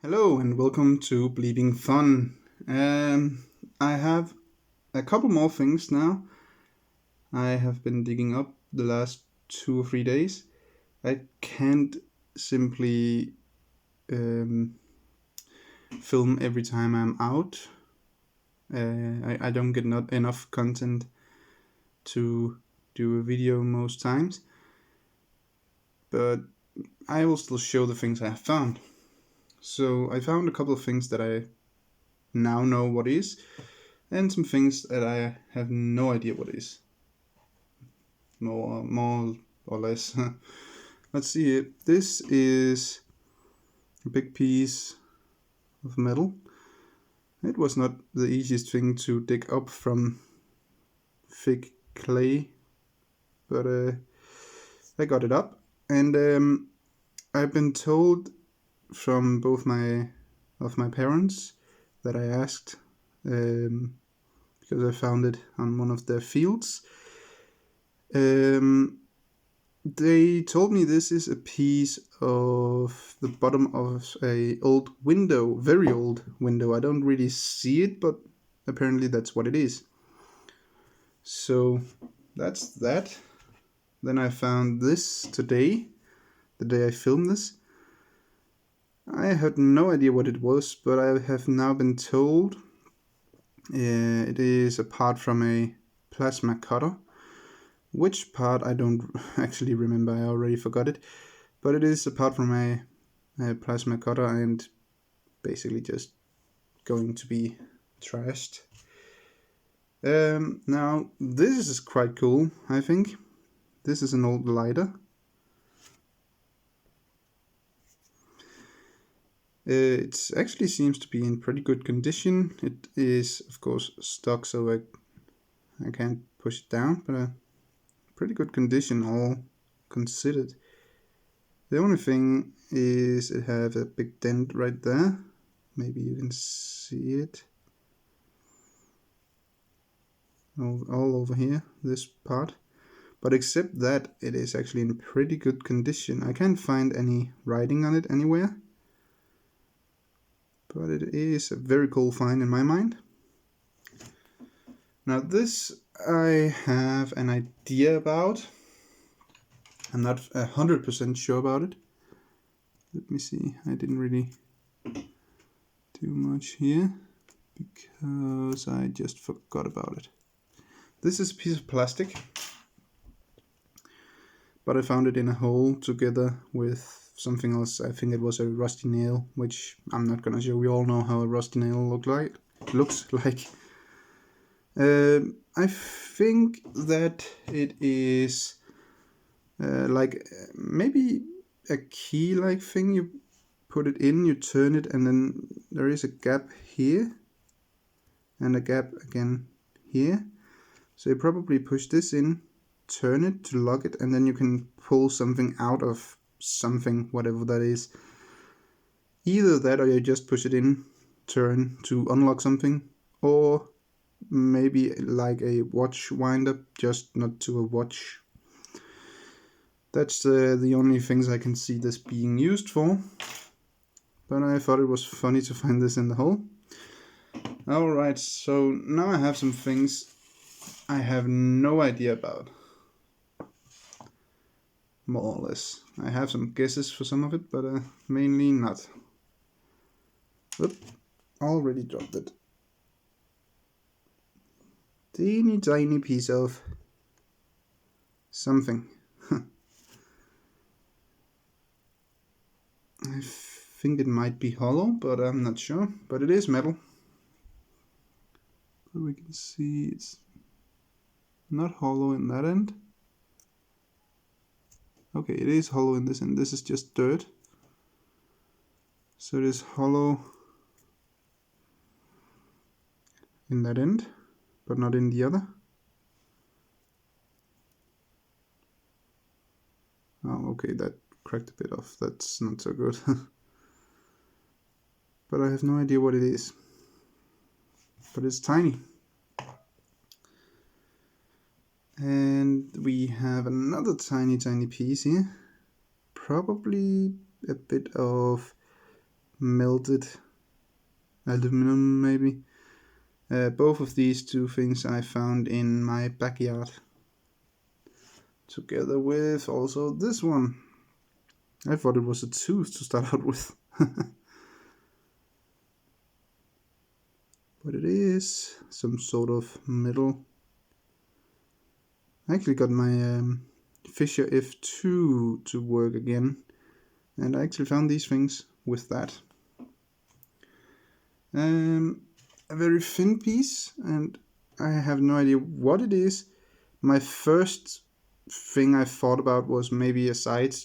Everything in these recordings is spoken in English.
Hello and welcome to Bleeding Fun. I have a couple more things now. I have been digging up the last 2 or 3 days. I can't simply um, film every time I'm out. I don't get not enough content to do a video most times, but I will still show the things I have found. So I found a couple of things that I now know what is, and some things that I have no idea what is. More or less. Let's see. This is a big piece of metal. It was not the easiest thing to dig up from thick clay, but I got it up, and I've been told from both my parents that I asked because I found it on one of their fields. They told me this is a piece of the bottom of a old window, very old window. I don't really see it, but apparently that's what it is. So that's that. Then I found this today, the day I filmed this. I had no idea what it was, but I have now been told it is a part from a plasma cutter. Which part I don't actually remember, I already forgot it. But it is apart from a plasma cutter and basically just going to be trashed. Now, this is quite cool, I think. This is an old lighter. It actually seems to be in pretty good condition. It is, of course, stock, so I can't push it down, but pretty good condition, all considered. The only thing is it has a big dent right there. Maybe you can see it. All over here, this part. But except that, it is actually in pretty good condition. I can't find any writing on it anywhere. But it is a very cool find in my mind. Now this I have an idea about. I'm not 100% sure about it. Let me see. I didn't really do much here because I just forgot about it. This is a piece of plastic, but I found it in a hole together with something else. I think it was a rusty nail, which I'm not gonna show. We all know how a rusty nail looks like. I think that it is like maybe a key-like thing. You put it in, you turn it, and then there is a gap here and a gap again here. So you probably push this in, turn it to lock it, and then you can pull something out of something, whatever that is. Either that, or you just push it in, turn to unlock something, or maybe like a watch wind-up, just not to a watch. That's the only things I can see this being used for. But I thought it was funny to find this in the hole. Alright, so now I have some things I have no idea about. More or less. I have some guesses for some of it, but mainly not. Oop, already dropped it. Teeny tiny piece of something. I think it might be hollow, but I'm not sure. But it is metal. But we can see it's not hollow in that end. Okay, it is hollow in this end. This is just dirt. So it is hollow in that end, but not in the other. Oh, okay, that cracked a bit off. That's not so good. But I have no idea what it is. But it's tiny. And we have another tiny piece here. Probably a bit of melted aluminum maybe. Both of these two things I found in my backyard. Together with also this one. I thought it was a tooth to start out with. But it is some sort of metal. I actually got my Fisher F2 to work again. And I actually found these things with that. A very thin piece, and I have no idea what it is. My first thing I thought about was maybe a side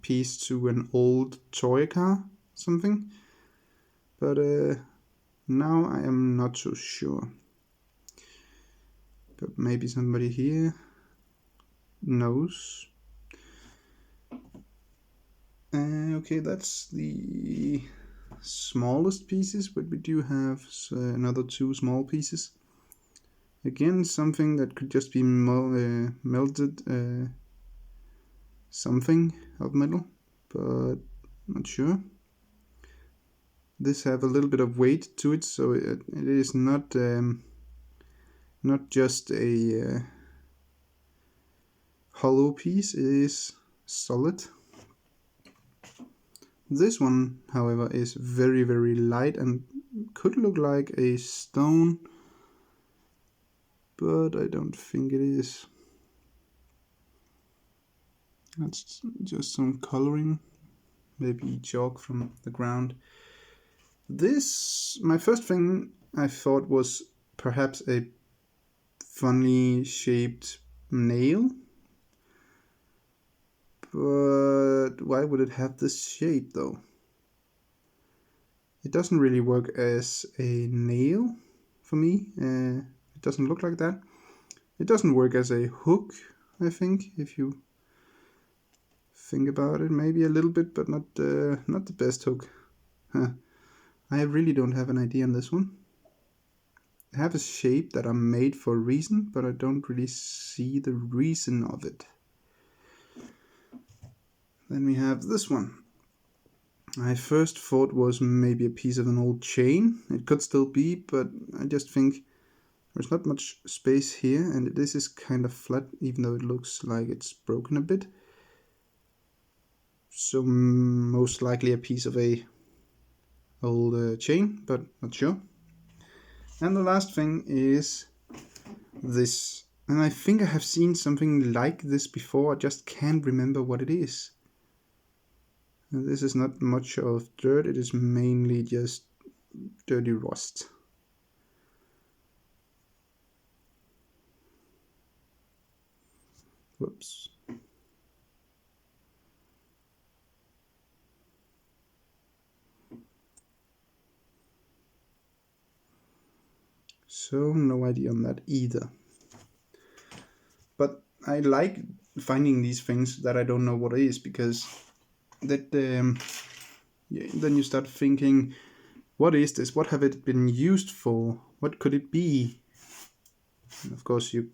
piece to an old toy car, something. But now I am not so sure. But maybe somebody here knows. Okay, that's the smallest pieces, but we do have another two small pieces. Again, something that could just be melted something of metal, but not sure. This have a little bit of weight to it, so it is not just a hollow piece, it is solid. This one, however, is very, very light and could look like a stone, but I don't think it is. That's just some coloring, maybe chalk from the ground. This, my first thing I thought was perhaps a funny shaped nail. But why would it have this shape though? It doesn't really work as a nail for me. It doesn't look like that. It doesn't work as a hook, I think, if you think about it. Maybe a little bit, but not the best hook. Huh. I really don't have an idea on this one. I have a shape that are made for a reason, but I don't really see the reason of it. Then we have this one. I first thought was maybe a piece of an old chain. It could still be, but I just think there's not much space here, and this is kind of flat, even though it looks like it's broken a bit. So most likely a piece of a old chain, but not sure. And the last thing is this. And I think I have seen something like this before, I just can't remember what it is. And this is not much of dirt, it is mainly just dirty rust. Whoops. So no idea on that either. But I like finding these things that I don't know what it is, because that then you start thinking, what is this? What have it been used for? What could it be? And of course you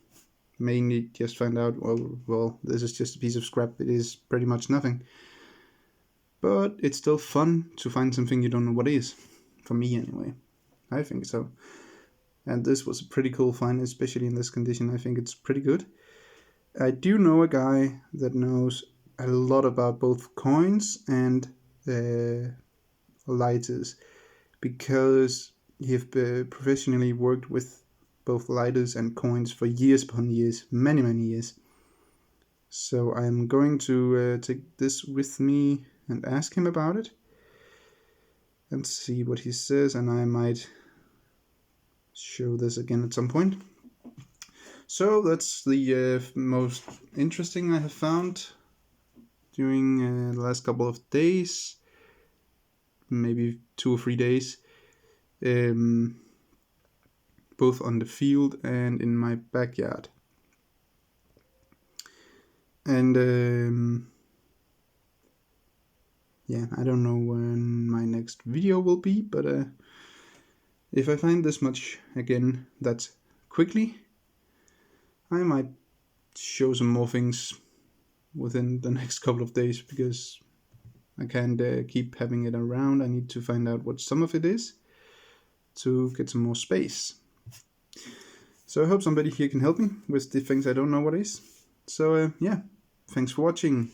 mainly just find out, well, this is just a piece of scrap. It is pretty much nothing. But it's still fun to find something you don't know what it is. For me anyway. I think so. And this was a pretty cool find, especially in this condition. I think it's pretty good. I do know a guy that knows a lot about both coins and lighters, because he's professionally worked with both lighters and coins for years upon years, many years. So I'm going to take this with me and ask him about it and see what he says, and I might show this again at some point. So that's the most interesting I have found during the last couple of days, maybe 2 or 3 days, both on the field and in my backyard. And yeah, I don't know when my next video will be, but if I find this much again that quickly, I might show some more things within the next couple of days, because I can't keep having it around. I need to find out what some of it is to get some more space. So I hope somebody here can help me with the things I don't know what is. So yeah, thanks for watching.